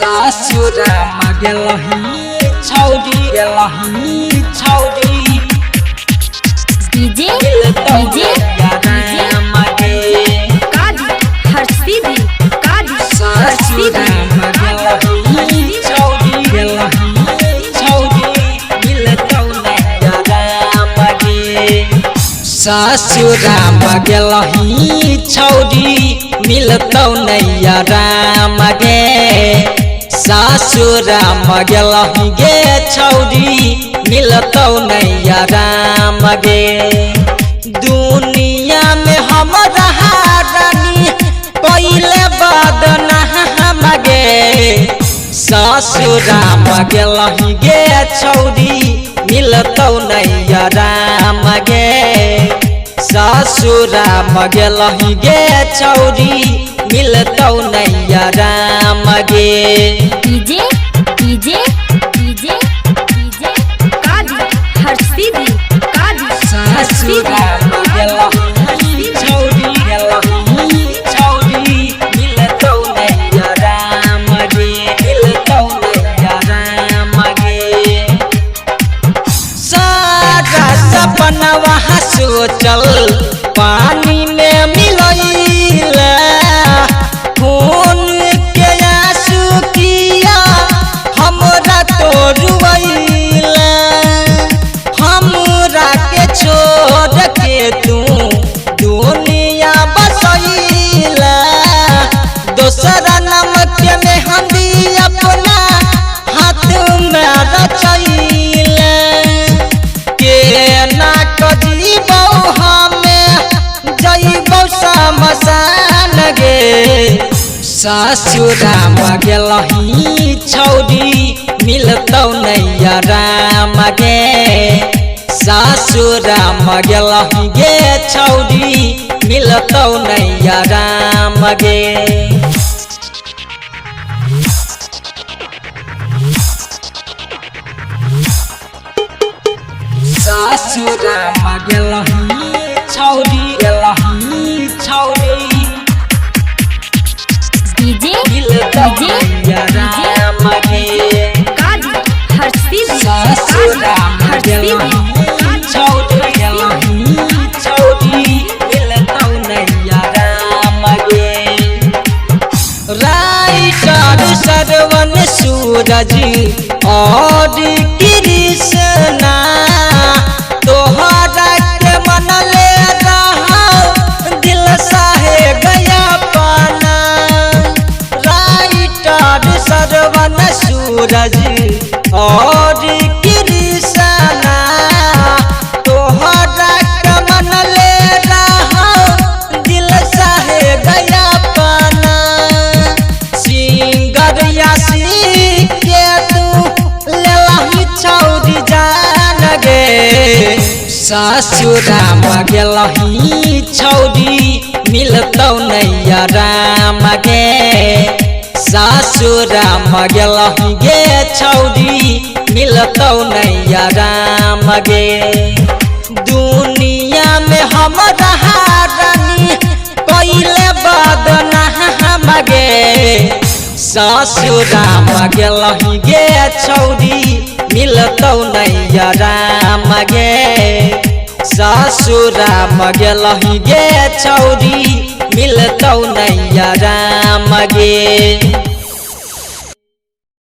सासुरा गेलही छौरी डीजे कादी हर्षिदी सासुरा गेलही छौरी मिलतौ नैया मगे सासुरा गेलही छौरी मिलतौ नैया मगे सासुरा गेलही गे छौरी मिलतौ नैया मगे दुनिया में हमरा रानी पहले बदना मगे सासुरा गेलही गे छौरी मिलतौ नैया मगे सासुरा गेलही गे छौरी मिलतौ नैया मगे डीजे कादी हर्षिदी सासुरा गेलही छौरी मिलतौ नैया मगे सारा सपनवा सोचल पानी में मिलैला खून के आंसू किया हमरा तो रुवैला हमरा के छोड़ के तू दुनिया बसैला दोसरा नाम के मेहंदी अपना हाथ में रचैला के ना कजीबौ हमें जइबौ शमशान गे सासुरा गेलही छौरी मिलतौ नैया मगे सासुरा गेलही गे छौरी मिलतौ नैया मगे सासुरा गेलही छौरी डीजे मिलतौ नैया मगे कादी हर्षिदी सासुरा गेलही छौरी मिलतौ नैया मगे राइटर सरवन सूरज और कृष्णा तोहरा के मन ले रहा दिल साहे गया पाना राइटर सरवन सूरज और कृष्णा तोहरा के मन ले रहा दिल साहे गया पाना सिंगर यासी के तू लेलही छौरी जान गे सासुरा गेलही छौरी मिलतौ नैया मगे सासुरा गेलही गे छौरी मिलतौ नैया मगे दुनिया में हमरा रानी पहले बदना मगे सासुरा गेलही गे छौरी मिलतौ नैया मगे सासुरा गेलही गे छौरी मिलतौ नैया मगे।